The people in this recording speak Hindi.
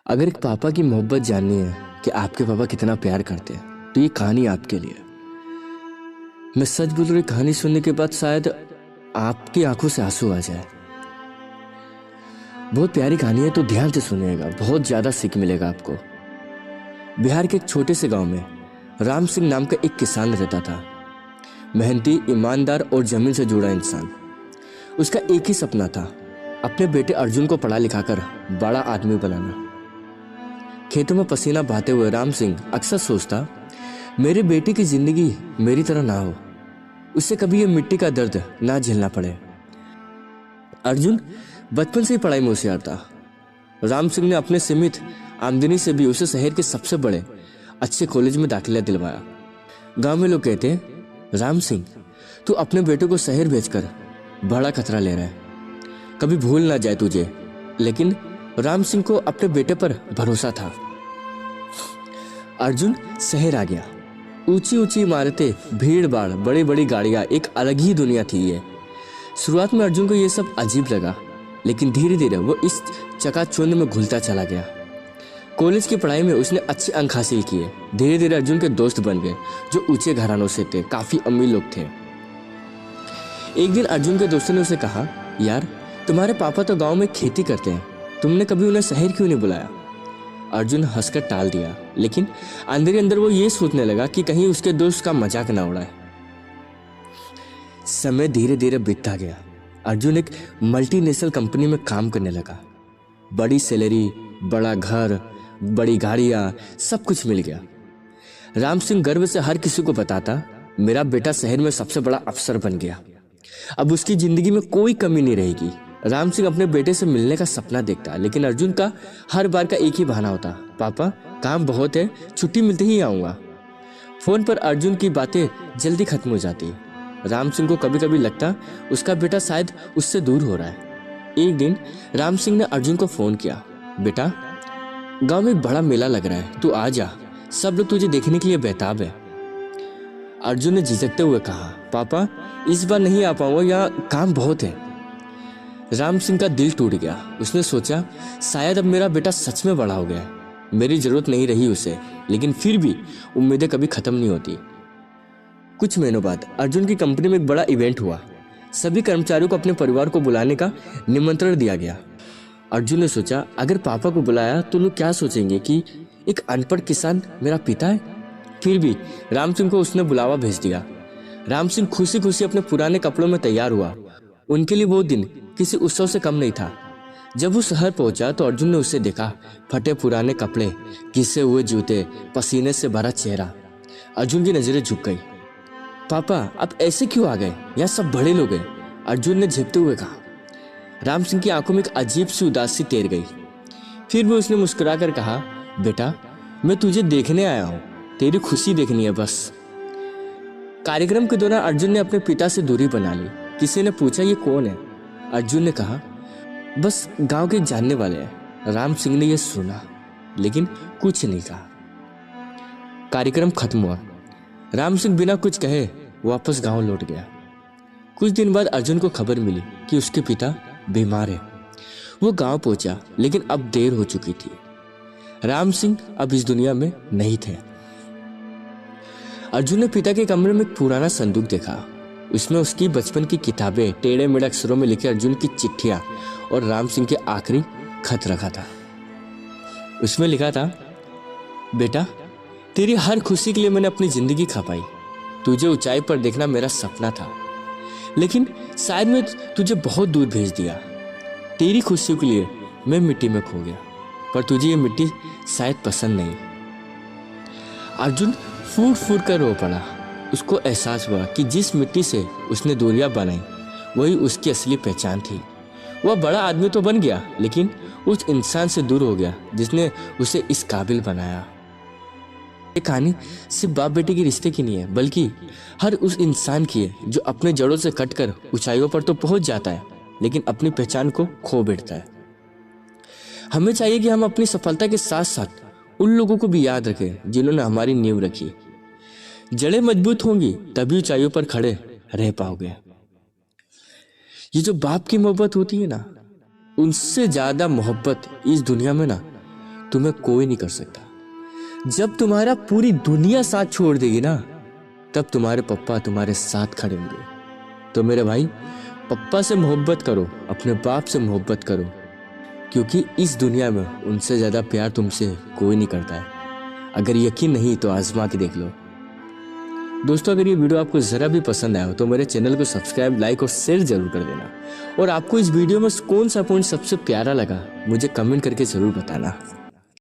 अगर एक पापा की मोहब्बत जाननी है कि आपके पापा कितना प्यार करते हैं तो ये कहानी आपके लिए। मैं सच बोल रही, कहानी सुनने के बाद शायद आपकी आंखों से आंसू आ जाए। बहुत प्यारी कहानी है तो ध्यान से सुनिएगा, बहुत ज्यादा सीख मिलेगा आपको। बिहार के एक छोटे से गांव में राम सिंह नाम का एक किसान रहता था। मेहनती, ईमानदार और जमीन से जुड़ा इंसान। उसका एक ही सपना था, अपने बेटे अर्जुन को पढ़ा लिखाकर बड़ा आदमी बनाना। खेतों में पसीना बहाते हुए राम सिंह अक्सर सोचता, मेरे बेटे की जिंदगी मेरी तरह ना हो, उससे कभी ये मिट्टी का दर्द ना झेलना पड़े। अर्जुन बचपन से ही पढ़ाई में होशियार था। राम सिंह ने अपने सीमित आमदनी से भी उसे शहर के सबसे बड़े अच्छे कॉलेज में दाखिला दिलवाया। गांव में लोग कहते हैं, राम सिंह तू अपने बेटे को शहर भेजकर बड़ा खतरा ले रहा है, कभी भूल ना जाए तुझे। लेकिन राम सिंह को अपने बेटे पर भरोसा था। अर्जुन शहर आ गया। ऊंची ऊंची इमारतें, भीड़ भाड़, बड़ी बड़ी गाड़ियां, एक अलग ही दुनिया थी ये। शुरुआत में अर्जुन को यह सब अजीब लगा, लेकिन धीरे धीरे वो इस चकाचौंध में घुलता चला गया। कॉलेज की पढ़ाई में उसने अच्छे अंक हासिल किए। धीरे धीरे अर्जुन के दोस्त बन गए जो ऊंचे घरानों से थे, काफी अमीर लोग थे। एक दिन अर्जुन के दोस्तों ने उसे कहा, यार तुम्हारे पापा तो गांव में खेती करते हैं, तुमने कभी उन्हें शहर क्यों नहीं बुलाया? अर्जुन हंसकर टाल दिया, लेकिन अंदर ही अंदर वो ये सोचने लगा कि कहीं उसके दोस्त का मजाक ना उड़ाए। समय धीरे धीरे बीतता गया। अर्जुन एक मल्टीनेशनल कंपनी में काम करने लगा। बड़ी सैलरी, बड़ा घर, बड़ी गाड़ियां, सब कुछ मिल गया। राम सिंह गर्व से हर किसी को बताता, मेरा बेटा शहर में सबसे बड़ा अफसर बन गया, अब उसकी जिंदगी में कोई कमी नहीं रहेगी। राम सिंह अपने बेटे से मिलने का सपना देखता, लेकिन अर्जुन का हर बार का एक ही बहाना होता, पापा काम बहुत है, छुट्टी मिलते ही आऊंगा। फोन पर अर्जुन की बातें जल्दी खत्म हो जाती। राम सिंह को कभी कभी लगता उसका बेटा शायद उससे दूर हो रहा है। एक दिन राम सिंह ने अर्जुन को फोन किया, बेटा गांव में एक बड़ा मेला लग रहा है, तू आ जा, सब लोग तुझे देखने के लिए बेताब है। अर्जुन ने झिझकते हुए कहा, पापा इस बार नहीं आ पाऊंगा, यहाँ काम बहुत है। राम सिंह का दिल टूट गया। उसने सोचा, शायद अब मेरा बेटा सच में बड़ा हो गया है, मेरी जरूरत नहीं रही उसे, लेकिन फिर भी उम्मीदें कभी खत्म नहीं होती। कुछ महीनों बाद अर्जुन की कंपनी में एक बड़ा इवेंट हुआ। सभी कर्मचारियों को अपने परिवार को बुलाने का निमंत्रण दिया गया। अर्जुन ने सोचा, अगर पापा को बुलाया तो लोग क्या सोचेंगे कि एक अनपढ़ किसान मेरा पिता है। फिर भी राम सिंह को उसने बुलावा भेज दिया। राम सिंह खुशी खुशी अपने पुराने कपड़ों में तैयार हुआ। उनके लिए वो दिन किसी उत्सव से कम नहीं था। जब वो शहर पहुंचा तो अर्जुन ने उसे देखा, फटे पुराने कपड़े, घिसे हुए जूते, पसीने से भरा चेहरा। अर्जुन की नजरें झुक गई। पापा आप ऐसे क्यों आ गए, यहाँ सब बड़े लोग हैं, अर्जुन ने झेपते हुए कहा। राम सिंह की आंखों में एक अजीब सी उदासी तैर गई। फिर भी उसने मुस्कुराकर कहा, बेटा मैं तुझे देखने आया हूँ, तेरी खुशी देखनी है बस। कार्यक्रम के दौरान अर्जुन ने अपने पिता से दूरी बना ली। किसी ने पूछा, ये कौन है? अर्जुन ने कहा, बस गांव के जानने वाले हैं। राम सिंह ने यह सुना लेकिन कुछ नहीं कहा। कार्यक्रम खत्म हुआ। राम सिंह बिना कुछ कहे वापस गांव लौट गया। कुछ दिन बाद अर्जुन को खबर मिली कि उसके पिता बीमार है। वो गांव पहुंचा, लेकिन अब देर हो चुकी थी। राम सिंह अब इस दुनिया में नहीं थे। अर्जुन ने पिता के कमरे में एक पुराना संदूक देखा। उसमें उसकी बचपन की किताबें, टेढ़े मेढ़े अक्षरों में लिखे अर्जुन की चिट्ठियां और राम सिंह के आखिरी खत रखा था। उसमें लिखा था, बेटा तेरी हर खुशी के लिए मैंने अपनी जिंदगी खपाई। तुझे ऊंचाई पर देखना मेरा सपना था, लेकिन शायद मैं तुझे बहुत दूर भेज दिया। तेरी खुशी के लिए मैं मिट्टी में खो गया, पर तुझे ये मिट्टी शायद पसंद नहीं। अर्जुन फूट फूट कर रो पड़ा। उसको एहसास हुआ कि जिस मिट्टी से उसने दूरियां बनाई वही उसकी असली पहचान थी। वह बड़ा आदमी तो बन गया, लेकिन उस इंसान से दूर हो गया जिसने उसे इस काबिल बनाया। ये कहानी सिर्फ बाप बेटे के रिश्ते की नहीं है, बल्कि हर उस इंसान की है जो अपने जड़ों से कटकर ऊंचाइयों पर तो पहुंच जाता है, लेकिन अपनी पहचान को खो बैठता है। हमें चाहिए कि हम अपनी सफलता के साथ साथ उन लोगों को भी याद रखें जिन्होंने हमारी नींव रखी। जड़ें मजबूत होंगी तभी ऊंचाइयों पर खड़े रह पाओगे। ये जो बाप की मोहब्बत होती है ना, उनसे ज्यादा मोहब्बत इस दुनिया में ना तुम्हें कोई नहीं कर सकता। जब तुम्हारा पूरी दुनिया साथ छोड़ देगी ना, तब तुम्हारे पप्पा तुम्हारे साथ खड़े होंगे। तो मेरे भाई, पप्पा से मोहब्बत करो, अपने बाप से मोहब्बत करो, क्योंकि इस दुनिया में उनसे ज़्यादा प्यार तुमसे कोई नहीं करता है। अगर यकीन नहीं तो आजमा के देख लो। दोस्तों, अगर ये वीडियो आपको ज़रा भी पसंद आया हो तो मेरे चैनल को सब्सक्राइब, लाइक और शेयर जरूर कर देना। और आपको इस वीडियो में कौन सा पॉइंट सबसे प्यारा लगा मुझे कमेंट करके ज़रूर बताना।